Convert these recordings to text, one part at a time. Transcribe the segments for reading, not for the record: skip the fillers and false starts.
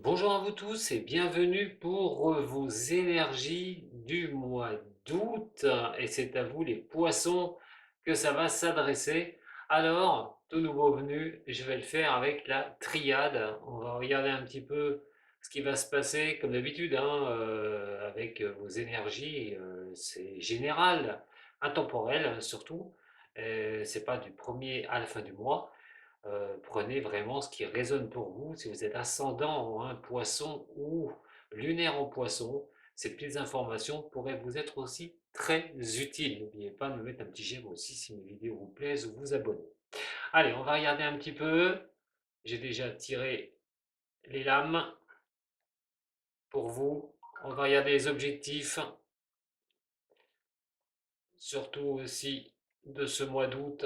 Bonjour à vous tous et bienvenue pour vos énergies du mois d'août. Et c'est à vous les poissons que ça va s'adresser. Alors, tout nouveau venu, je vais le faire avec la triade. On va regarder un petit peu ce qui va se passer comme d'habitude avec vos énergies. C'est général, intemporel surtout. C'est pas du premier à la fin du mois. Prenez vraiment ce qui résonne pour vous. Si vous êtes ascendant en poisson ou lunaire en poisson, ces petites informations pourraient vous être aussi très utiles. N'oubliez pas de me mettre un petit j'aime aussi si mes vidéos vous plaisent ou vous abonner. Allez, on va regarder un petit peu. J'ai déjà tiré les lames pour vous. On va regarder les objectifs, surtout aussi de ce mois d'août,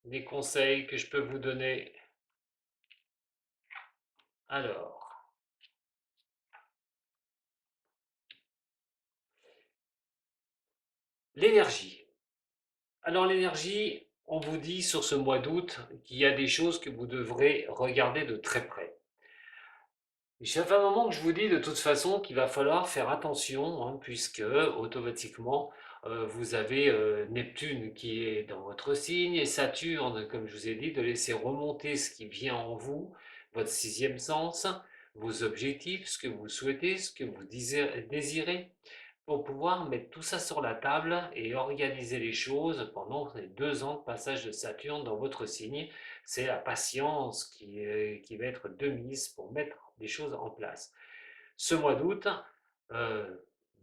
des conseils que je peux vous donner. Alors, l'énergie. Alors l'énergie, on vous dit sur ce mois d'août qu'il y a des choses que vous devrez regarder de très près. Ça fait un moment que je vous dis de toute façon qu'il va falloir faire attention, puisque automatiquement, vous avez Neptune qui est dans votre signe et Saturne, comme je vous ai dit, de laisser remonter ce qui vient en vous, votre sixième sens, vos objectifs, ce que vous souhaitez, ce que vous désirez pour pouvoir mettre tout ça sur la table et organiser les choses pendant les 2 ans de passage de Saturne dans votre signe. C'est la patience qui va être de mise pour mettre des choses en place. Ce mois d'août, euh,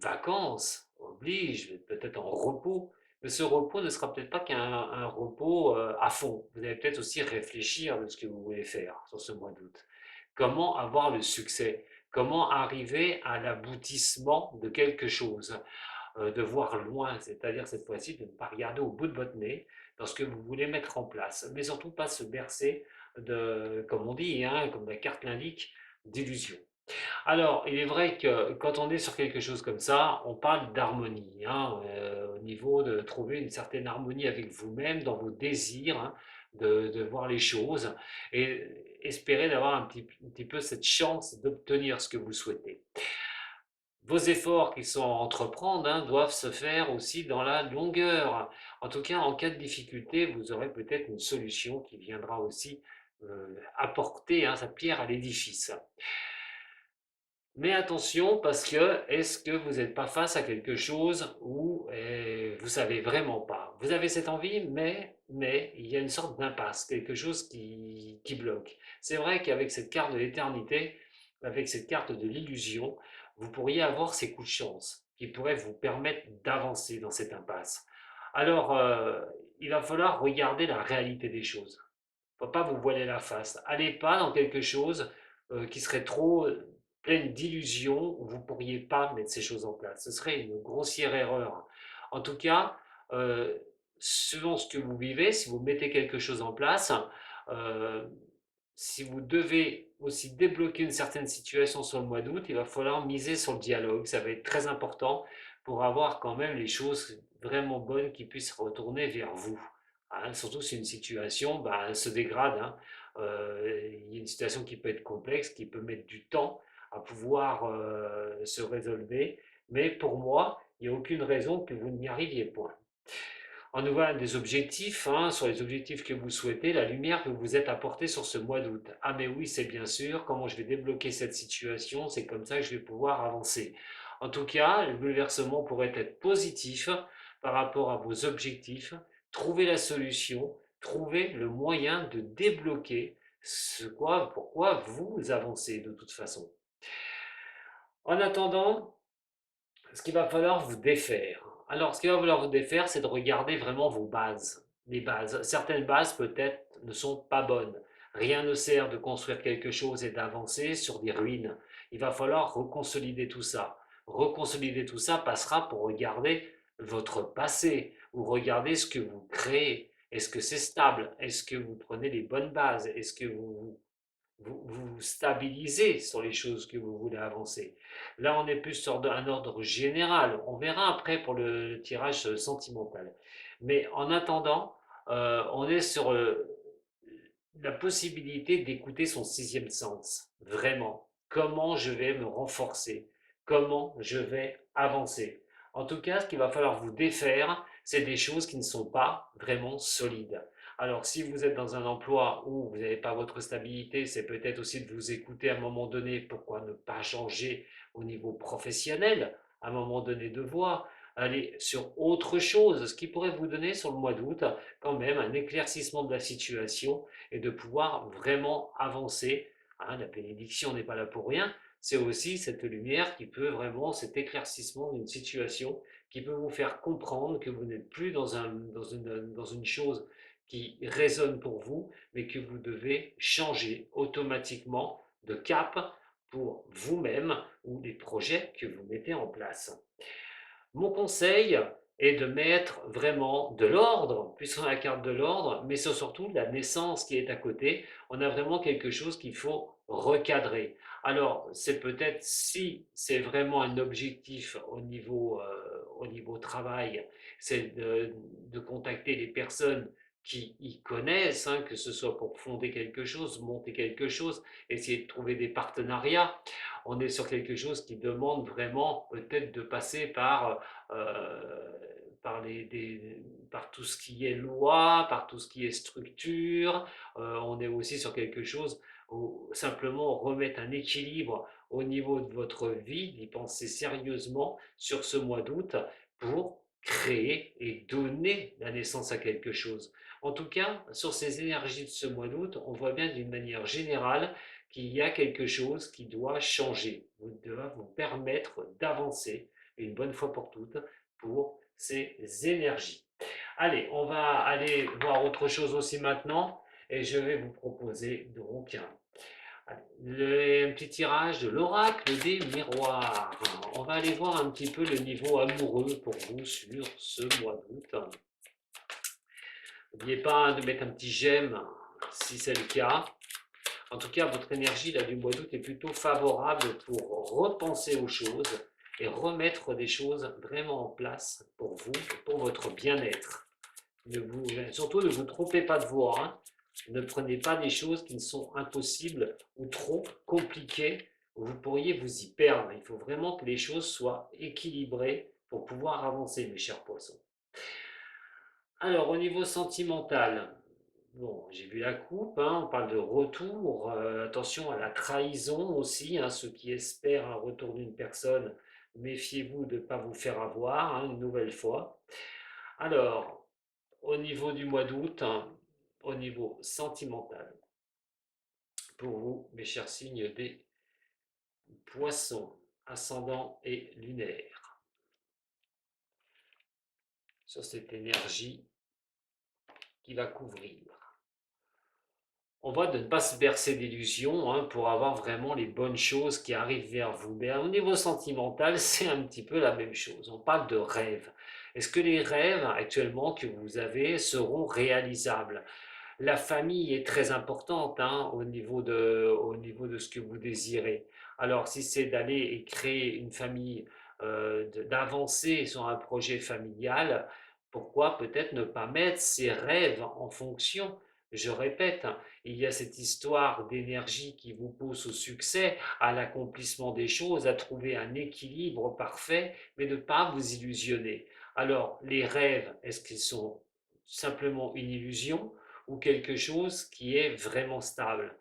vacances oblige, peut-être en repos, mais ce repos ne sera peut-être pas qu'un repos à fond. Vous allez peut-être aussi réfléchir de ce que vous voulez faire sur ce mois d'août. Comment avoir le succès? Comment arriver à l'aboutissement de quelque chose? De voir loin, c'est-à-dire cette fois-ci de ne pas regarder au bout de votre nez dans ce que vous voulez mettre en place, mais surtout pas se bercer de, comme on dit, comme la carte l'indique, d'illusions. Alors, il est vrai que quand on est sur quelque chose comme ça, on parle d'harmonie, au niveau de trouver une certaine harmonie avec vous-même, dans vos désirs, de voir les choses et espérer d'avoir un petit peu cette chance d'obtenir ce que vous souhaitez. Vos efforts qui sont à entreprendre doivent se faire aussi dans la longueur. En tout cas, en cas de difficulté, vous aurez peut-être une solution qui viendra aussi apporter sa pierre à l'édifice. Mais attention parce que est-ce que vous n'êtes pas face à quelque chose où vous savez vraiment pas? Vous avez cette envie, mais il y a une sorte d'impasse, quelque chose qui bloque. C'est vrai qu'avec cette carte de l'éternité, avec cette carte de l'illusion, vous pourriez avoir ces coups de chance qui pourraient vous permettre d'avancer dans cette impasse. Alors, il va falloir regarder la réalité des choses. Il ne faut pas vous voiler la face. Allez pas dans quelque chose qui serait trop pleine d'illusions où vous ne pourriez pas mettre ces choses en place. Ce serait une grossière erreur. En tout cas, euh, selon ce que vous vivez, si vous mettez quelque chose en place, euh, si vous devez aussi débloquer une certaine situation sur le mois d'août, il va falloir miser sur le dialogue. Ça va être très important pour avoir quand même les choses vraiment bonnes qui puissent retourner vers vous. Surtout si une situation se dégrade. Il y a une situation qui peut être complexe, qui peut mettre du temps à pouvoir se résolver. Mais pour moi, il n'y a aucune raison que vous n'y arriviez point. En nouveau des objectifs, sur les objectifs que vous souhaitez, la lumière que vous êtes apportée sur ce mois d'août. Ah mais oui, c'est bien sûr, comment je vais débloquer cette situation, c'est comme ça que je vais pouvoir avancer. En tout cas, le bouleversement pourrait être positif par rapport à vos objectifs, trouver la solution, trouver le moyen de débloquer pourquoi vous avancez de toute façon. En attendant, ce qu'il va falloir vous défaire. Alors, ce qu'il va falloir vous défaire, c'est de regarder vraiment vos bases. Les bases. Certaines bases, peut-être, ne sont pas bonnes. Rien ne sert de construire quelque chose et d'avancer sur des ruines. Il va falloir reconsolider tout ça. Reconsolider tout ça passera pour regarder votre passé ou regarder ce que vous créez. Est-ce que c'est stable? Est-ce que vous prenez les bonnes bases? Est-ce que vous stabilisez sur les choses que vous voulez avancer. Là, on est plus sur un ordre général. On verra après pour le tirage sentimental. Mais en attendant, on est sur la possibilité d'écouter son sixième sens, vraiment. Comment je vais me renforcer? Comment je vais avancer? En tout cas, ce qu'il va falloir vous défaire, c'est des choses qui ne sont pas vraiment solides. Alors, si vous êtes dans un emploi où vous n'avez pas votre stabilité, c'est peut-être aussi de vous écouter à un moment donné. Pourquoi ne pas changer au niveau professionnel, à un moment donné de voie, aller sur autre chose, ce qui pourrait vous donner sur le mois d'août quand même un éclaircissement de la situation et de pouvoir vraiment avancer. Hein, la bénédiction n'est pas là pour rien, c'est aussi cette lumière qui peut vraiment, cet éclaircissement d'une situation qui peut vous faire comprendre que vous n'êtes plus dans une chose qui résonne pour vous, mais que vous devez changer automatiquement de cap pour vous-même ou les projets que vous mettez en place. Mon conseil est de mettre vraiment de l'ordre, puisqu'on a la carte de l'ordre, mais c'est surtout la naissance qui est à côté. On a vraiment quelque chose qu'il faut recadrer. Alors, c'est peut-être si c'est vraiment un objectif au niveau travail, c'est de contacter les personnes qui y connaissent, hein, que ce soit pour fonder quelque chose, monter quelque chose, essayer de trouver des partenariats. On est sur quelque chose qui demande vraiment peut-être de passer euh, par, par tout ce qui est loi, par tout ce qui est structure. On est aussi sur quelque chose où simplement remettre un équilibre au niveau de votre vie, d'y penser sérieusement sur ce mois d'août pour créer et donner la naissance à quelque chose. En tout cas, sur ces énergies de ce mois d'août, on voit bien d'une manière générale qu'il y a quelque chose qui doit changer, qui doit vous permettre d'avancer une bonne fois pour toutes pour ces énergies. Allez, on va aller voir autre chose aussi maintenant et je vais vous proposer donc un petit tirage de l'oracle des miroirs. On va aller voir un petit peu le niveau amoureux pour vous sur ce mois d'août. N'oubliez pas de mettre un petit j'aime si c'est le cas. En tout cas, votre énergie là, du mois d'août est plutôt favorable pour repenser aux choses et remettre des choses vraiment en place pour vous, pour votre bien-être. Surtout, ne vous trompez pas de voie. Hein. Ne prenez pas des choses qui sont impossibles ou trop compliquées. Vous pourriez vous y perdre. Il faut vraiment que les choses soient équilibrées pour pouvoir avancer, mes chers poissons. Alors, au niveau sentimental, bon, j'ai vu la coupe, hein, on parle de retour, attention à la trahison aussi, hein, ceux qui espèrent un retour d'une personne, méfiez-vous de ne pas vous faire avoir, hein, une nouvelle fois. Alors, au niveau du mois d'août, hein, au niveau sentimental, pour vous, mes chers signes des poissons, ascendant et lunaire, sur cette énergie qui va couvrir. On voit de ne pas se bercer d'illusions, hein, pour avoir vraiment les bonnes choses qui arrivent vers vous. Mais au niveau sentimental, c'est un petit peu la même chose. On parle de rêves. Est-ce que les rêves actuellement que vous avez seront réalisables? La famille est très importante, hein, au niveau de ce que vous désirez. Alors, si c'est d'aller et créer une famille, d'avancer sur un projet familial, pourquoi peut-être ne pas mettre ses rêves en fonction? Je répète, hein, il y a cette histoire d'énergie qui vous pousse au succès, à l'accomplissement des choses, à trouver un équilibre parfait, mais ne pas vous illusionner. Alors, les rêves, est-ce qu'ils sont simplement une illusion ou quelque chose qui est vraiment stable?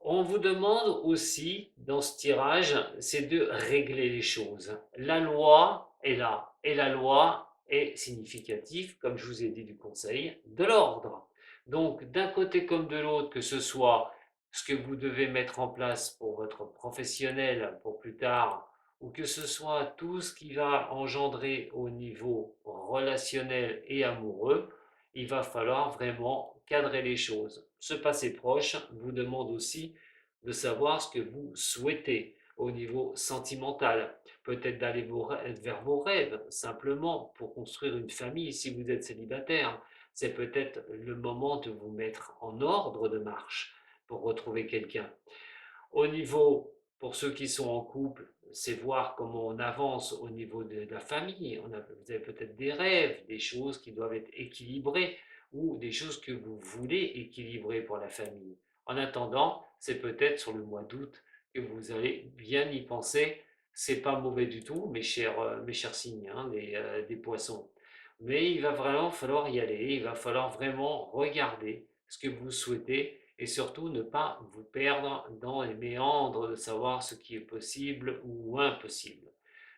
On vous demande aussi, dans ce tirage, c'est de régler les choses. La loi est là, et la loi est significative, comme je vous ai dit du conseil, de l'ordre. Donc, d'un côté comme de l'autre, que ce soit ce que vous devez mettre en place pour votre professionnel pour plus tard, ou que ce soit tout ce qui va engendrer au niveau relationnel et amoureux, il va falloir vraiment cadrer les choses. Ce passé proche vous demande aussi de savoir ce que vous souhaitez au niveau sentimental. Peut-être d'aller vers vos rêves, simplement pour construire une famille si vous êtes célibataire. C'est peut-être le moment de vous mettre en ordre de marche pour retrouver quelqu'un. Au niveau, pour ceux qui sont en couple, c'est voir comment on avance au niveau de la famille. Vous avez peut-être des rêves, des choses qui doivent être équilibrées, ou des choses que vous voulez équilibrer pour la famille. En attendant, c'est peut-être sur le mois d'août que vous allez bien y penser. C'est pas mauvais du tout, mes chers signes, hein, des poissons. Mais il va vraiment falloir y aller, il va falloir vraiment regarder ce que vous souhaitez et surtout ne pas vous perdre dans les méandres de savoir ce qui est possible ou impossible.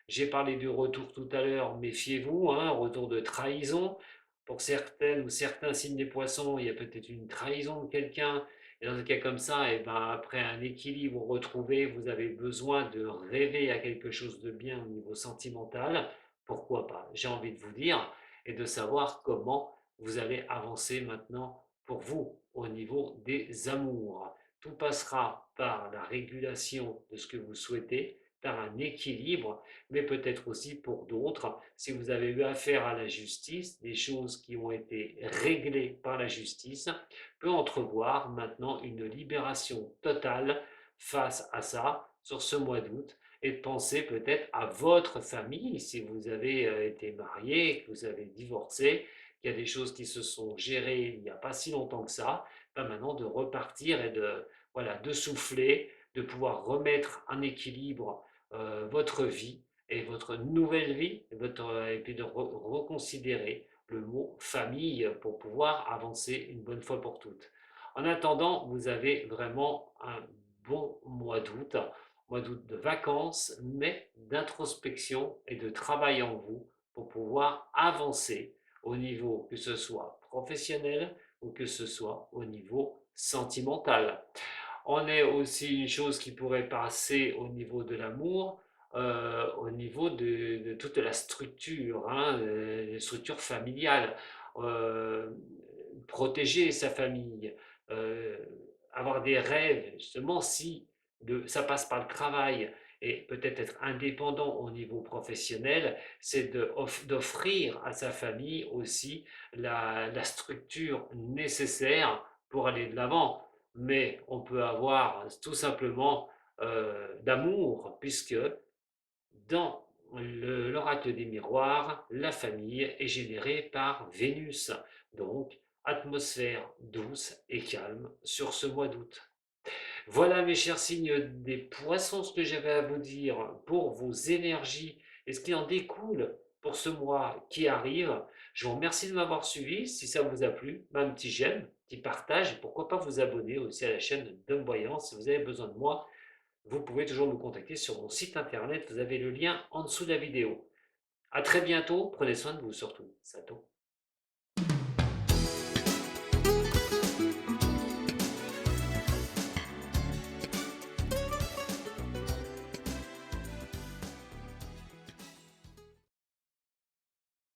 J'ai parlé du retour tout à l'heure, méfiez-vous, hein, retour de trahison. Pour certaines ou certains signes des poissons, il y a peut-être une trahison de quelqu'un. Et dans un cas comme ça, et ben, après un équilibre retrouvé, vous avez besoin de rêver à quelque chose de bien au niveau sentimental. Pourquoi pas? J'ai envie de vous dire, et de savoir comment vous allez avancer maintenant pour vous au niveau des amours. Tout passera par la régulation de ce que vous souhaitez, par un équilibre, mais peut-être aussi pour d'autres, si vous avez eu affaire à la justice, des choses qui ont été réglées par la justice, peut entrevoir maintenant une libération totale face à ça sur ce mois d'août et de penser peut-être à votre famille si vous avez été marié, que vous avez divorcé, qu'il y a des choses qui se sont gérées il n'y a pas si longtemps que ça, ben maintenant de repartir et de, voilà, de souffler, de pouvoir remettre en équilibre votre vie et votre nouvelle vie, et puis de reconsidérer le mot famille pour pouvoir avancer une bonne fois pour toutes. En attendant, vous avez vraiment un bon mois d'août de vacances, mais d'introspection et de travail en vous pour pouvoir avancer au niveau que ce soit professionnel ou que ce soit au niveau sentimental. On est aussi une chose qui pourrait passer au niveau de l'amour, au niveau de toute la structure, hein, structure familiale. Euh, Protéger sa famille, euh, avoir des rêves, justement, si ça passe par le travail et peut-être être indépendant au niveau professionnel, c'est d'offrir à sa famille aussi la structure nécessaire pour aller de l'avant. Mais on peut avoir tout simplement d'amour, puisque dans l'oracle des miroirs, la famille est générée par Vénus. Donc, atmosphère douce et calme sur ce mois d'août. Voilà mes chers signes des poissons, ce que j'avais à vous dire pour vos énergies et ce qui en découle pour ce mois qui arrive. Je vous remercie de m'avoir suivi. Si ça vous a plu, un petit j'aime, un petit partage et pourquoi pas vous abonner aussi à la chaîne Dom Voyance. Si vous avez besoin de moi, vous pouvez toujours me contacter sur mon site internet. Vous avez le lien en dessous de la vidéo. À très bientôt. Prenez soin de vous surtout. Sato.